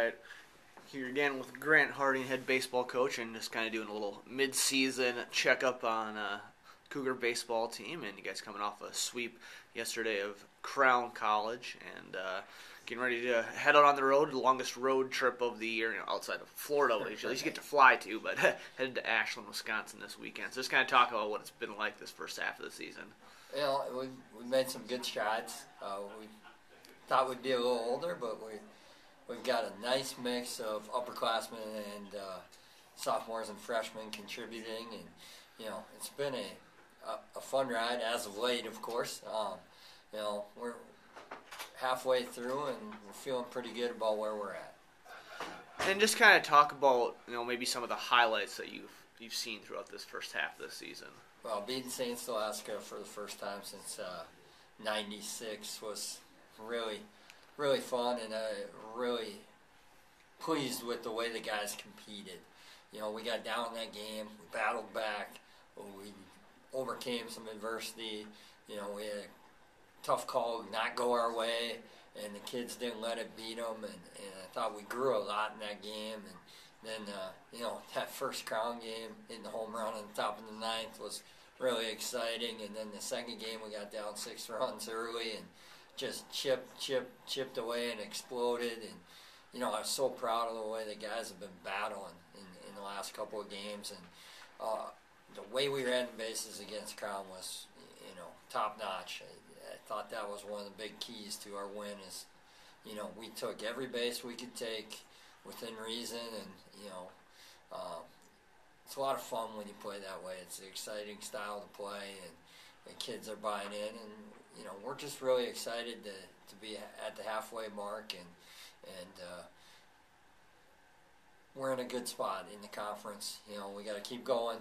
right. Here again with Grant Harding, head baseball coach, and just kind of doing a little mid-season checkup on Cougar baseball team. And you guys coming off a sweep yesterday of Crown College, and getting ready to head out on the road, the longest road trip of the year, outside of Florida, which at least you get to fly to, but headed to Ashland, Wisconsin this weekend. So just kind of talk about what it's been like this first half of the season. You know, we made some good strides. We thought we'd be a little older, but we've got a nice mix of upperclassmen and sophomores and freshmen contributing, and it's been a fun ride as of late, of course. We're halfway through, and we're feeling pretty good about where we're at. And just kind of talk about maybe some of the highlights that you've seen throughout this first half of the season. Well, beating St. Scholastica for the first time since '96 was really, really fun, and really pleased with the way the guys competed. We got down in that game, we battled back, we overcame some adversity. We had a tough call not go our way, and the kids didn't let it beat them, and I thought we grew a lot in that game. And then, that first Crown game, hitting the home run on the top of the ninth was really exciting. And then the second game, we got down 6 runs early and just chipped away and exploded. And, I was so proud of the way the guys have been battling in the last couple of games. And the way we ran the bases against Crown was, top-notch. I thought that was one of the big keys to our win is, we took every base we could take within reason, and it's a lot of fun when you play that way. It's an exciting style to play, and the kids are buying in, and we're just really excited to be at the halfway mark, and we're in a good spot in the conference. We got to keep going.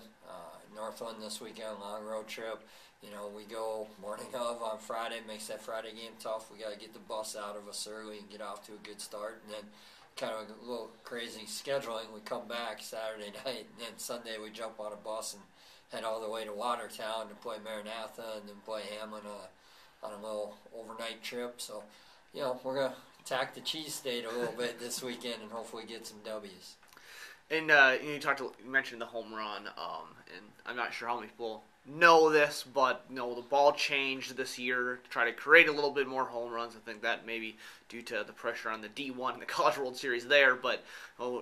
Northland this weekend, long road trip. We go morning of on Friday, makes that Friday game tough. We got to get the bus out of us early and get off to a good start. And then kind of a little crazy scheduling. We come back Saturday night, and then Sunday we jump on a bus and head all the way to Watertown to play Maranatha and then play Hamlin on a little overnight trip. So, we're going to attack the cheese state a little bit this weekend and hopefully get some W's. And you mentioned the home run, and I'm not sure how many people know this, but the ball changed this year to try to create a little bit more home runs. I think that maybe due to the pressure on the D1 in the College World Series there. But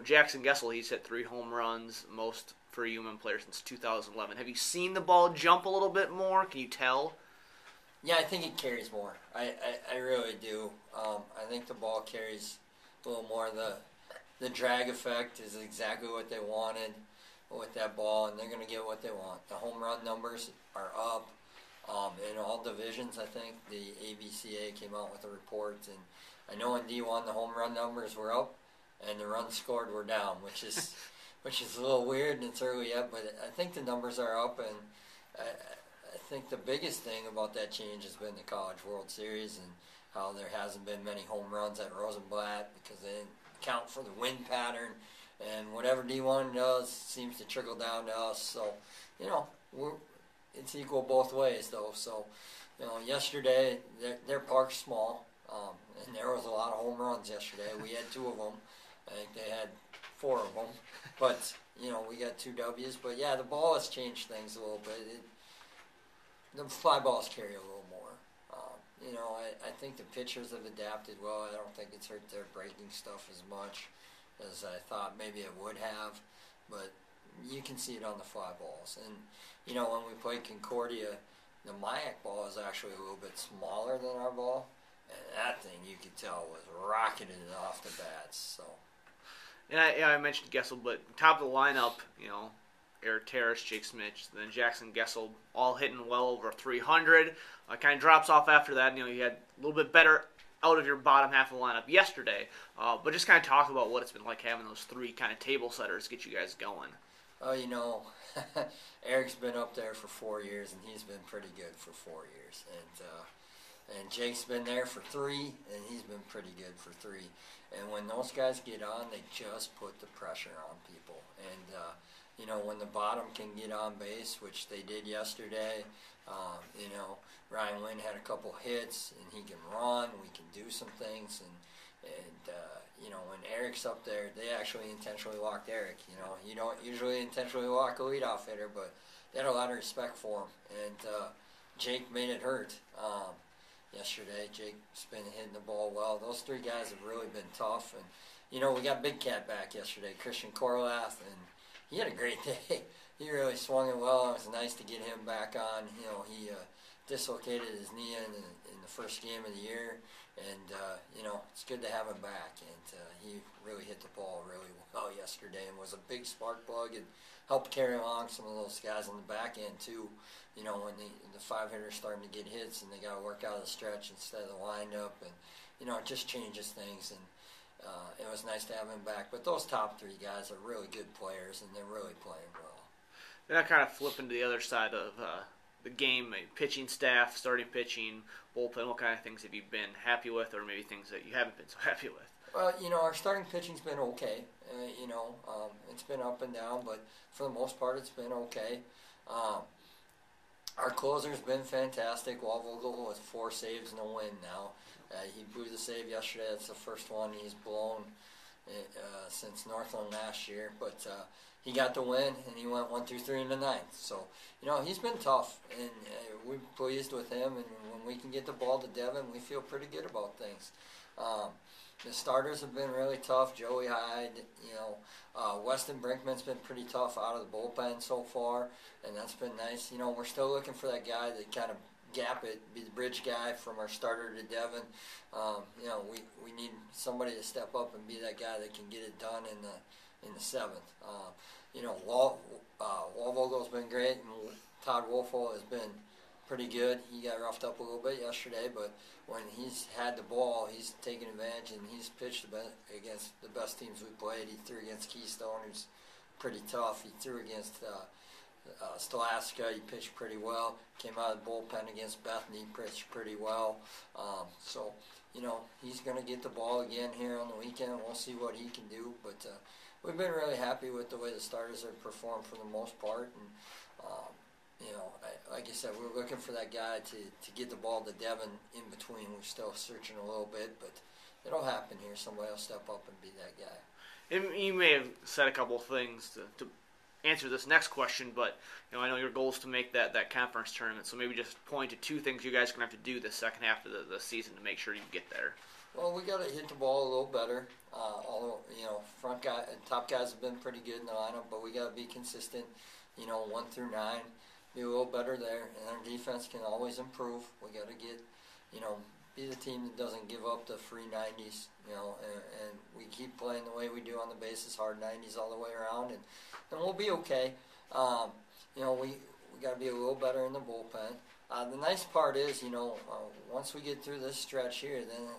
Jackson Gessel, he's hit 3 home runs, most for a UMM player since 2011. Have you seen the ball jump a little bit more? Can you tell? Yeah, I think it carries more. I really do. I think the ball carries a little more. The drag effect is exactly what they wanted with that ball, and they're going to get what they want. The home run numbers are up in all divisions. I think the ABCA came out with a report, and I know in D1 the home run numbers were up and the runs scored were down, which is a little weird, and it's early yet, but I think the numbers are up. And I think the biggest thing about that change has been the College World Series and how there hasn't been many home runs at Rosenblatt because they didn't account for the wind pattern. And whatever D1 does seems to trickle down to us. So, it's equal both ways, though. So, yesterday, their park's small, and there was a lot of home runs yesterday. We had 2 of them. I think they had 4 of them. But, we got 2 W's. But, yeah, the ball has changed things a little bit. The fly balls carry a little more. I think the pitchers have adapted well. I don't think it's hurt their breaking stuff as much as I thought maybe it would have, but you can see it on the fly balls. And, when we played Concordia, the Mayak ball is actually a little bit smaller than our ball, and that thing you could tell was rocketing it off the bats. So. And I mentioned Gessel, but top of the lineup, Eric Terrace, Jake Smith, then Jackson Gessel, all hitting well over 300. Kind of drops off after that. You had a little bit better out of your bottom half of the lineup yesterday. But just kind of talk about what it's been like having those 3 kind of table setters get you guys going. Oh, Eric's been up there for 4 years, and he's been pretty good for 4 years. And Jake's been there for 3, and he's been pretty good for 3. And when those guys get on, they just put the pressure on people. And, when the bottom can get on base, which they did yesterday, Ryan Wynn had a couple hits, and he can run. We can do some things. And when Eric Eric's up there, they actually intentionally walked Eric. You don't usually intentionally walk a leadoff hitter, but they had a lot of respect for him. And Jake made it hurt yesterday. Jake's been hitting the ball well. Those three guys have really been tough. And, we got Big Cat back yesterday, Christian Korlath, and he had a great day. He really swung it well. It was nice to get him back on. He dislocated his knee in the first game of the year. And, it's good to have him back. And he really hit the ball really well yesterday and was a big spark plug and helped carry along some of those guys on the back end, too. When the five hitters starting to get hits and they got to work out of the stretch instead of the windup. And, it just changes things. And it was nice to have him back. But those top three guys are really good players, and they're really playing well. Then I kind of flip into the other side of the game, pitching staff, starting pitching, bullpen. What kind of things have you been happy with, or maybe things that you haven't been so happy with? Well, our starting pitching's been okay. It's been up and down, but for the most part, it's been okay. Our closer's been fantastic. Walvogel with 4 saves and a win now. He blew the save yesterday. That's the first one he's blown since Northland last year. But he got the win, and he went 1 through 3 in the ninth. So, he's been tough, and we're pleased with him. And when we can get the ball to Devin, we feel pretty good about things. The starters have been really tough. Joey Hyde, Weston Brinkman's been pretty tough out of the bullpen so far, and that's been nice. We're still looking for that guy that kind of gap it, be the bridge guy from our starter to Devin. We need somebody to step up and be that guy that can get it done in the seventh. Walvogel's been great, and Todd Wolfel has been pretty good. He got roughed up a little bit yesterday, but when he's had the ball, he's taken advantage, and he's pitched against the best teams we played. He threw against Keystone, who's pretty tough. He threw against Stalaska. He pitched pretty well. Came out of the bullpen against Bethany, pitched pretty well. He's going to get the ball again here on the weekend. We'll see what he can do, but we've been really happy with the way the starters have performed for the most part. And like I said, we're looking for that guy to get the ball to Devin in between. We're still searching a little bit, but it'll happen here. Somebody will step up and be that guy. And you may have said a couple of things to answer this next question, but I know your goal is to make that conference tournament. So maybe just point to 2 things you guys are going to have to do the second half of the season to make sure you get there. Well, we got to hit the ball a little better. Although front guy and top guys have been pretty good in the lineup, but we got to be consistent. 1 through 9. Be a little better there, and our defense can always improve. We got to get, be the team that doesn't give up the free 90s, and we keep playing the way we do on the bases, hard 90s all the way around, and we'll be okay. We got to be a little better in the bullpen. The nice part is, once we get through this stretch here, then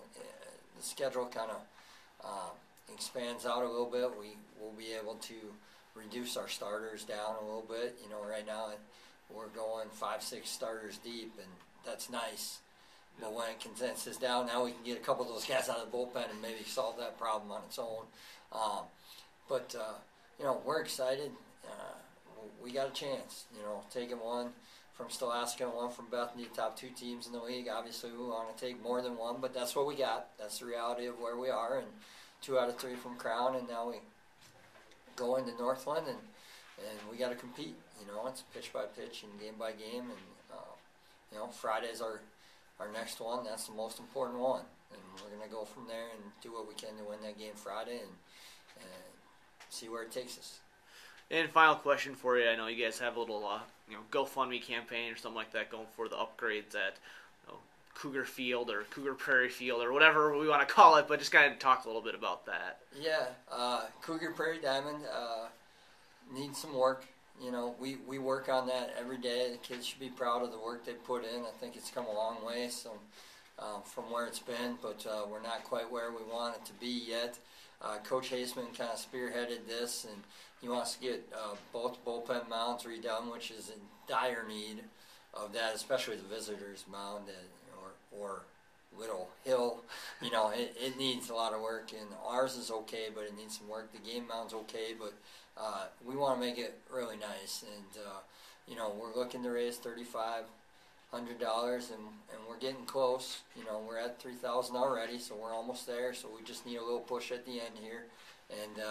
the schedule kind of expands out a little bit. We will be able to reduce our starters down a little bit. Right now we're going 5-6 starters deep, and that's nice. But when it condenses down, now we can get a couple of those guys out of the bullpen and maybe solve that problem on its own. We're excited. We got a chance. Taking one from Stalaska and one from Bethany, top 2 teams in the league. Obviously, we want to take more than one, but that's what we got. That's the reality of where we are. And 2 out of 3 from Crown, and now we go into Northland, and we got to compete. It's pitch by pitch and game by game, and Friday's our next one. That's the most important one, and we're gonna go from there and do what we can to win that game Friday and see where it takes us. And final question for you: I know you guys have a little GoFundMe campaign or something like that going for the upgrades at Cougar Field or Cougar Prairie Field or whatever we want to call it, but just kind of talk a little bit about that. Yeah, Cougar Prairie Diamond needs some work. We work on that every day. The kids should be proud of the work they put in. I think it's come a long way from where it's been, but we're not quite where we want it to be yet. Coach Haseman kind of spearheaded this, and he wants to get both bullpen mounds redone, which is in dire need of that, especially the visitors' mound or Little Hill. It needs a lot of work, and ours is okay, but it needs some work. The game mound's okay, but we want to make it really nice, and we're looking to raise $3,500 and we're getting close. You know, we're at 3,000 already, so we're almost there. So we just need a little push at the end here, and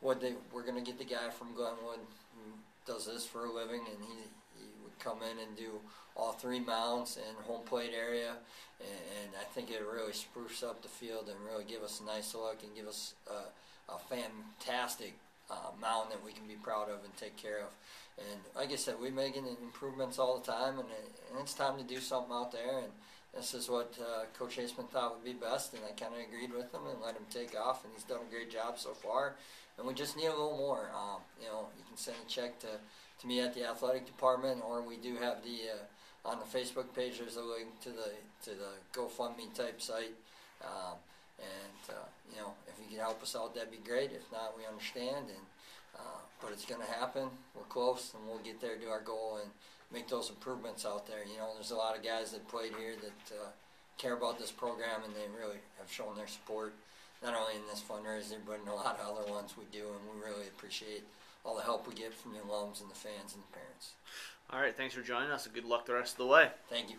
we're going to get the guy from Glenwood who does this for a living, and he would come in and do all 3 mounts and home plate area, and I think it really spruce up the field and really give us a nice look and give us a fantastic mound that we can be proud of and take care of. And like I said, we're making improvements all the time, and it's time to do something out there. And this is what Coach Aceman thought would be best, and I kind of agreed with him and let him take off. And he's done a great job so far. And we just need a little more. You know, you can send a check to me at the athletic department, or we do have the on the Facebook page. There's a link to the GoFundMe type site. You know, if you can help us out, that'd be great. If not, we understand. But it's going to happen. We're close, and we'll get there to our goal and make those improvements out there. You know, there's a lot of guys that played here that care about this program, and they really have shown their support, not only in this fundraiser, but in a lot of other ones we do, and we really appreciate all the help we get from the alums and the fans and the parents. All right, thanks for joining us, and good luck the rest of the way. Thank you.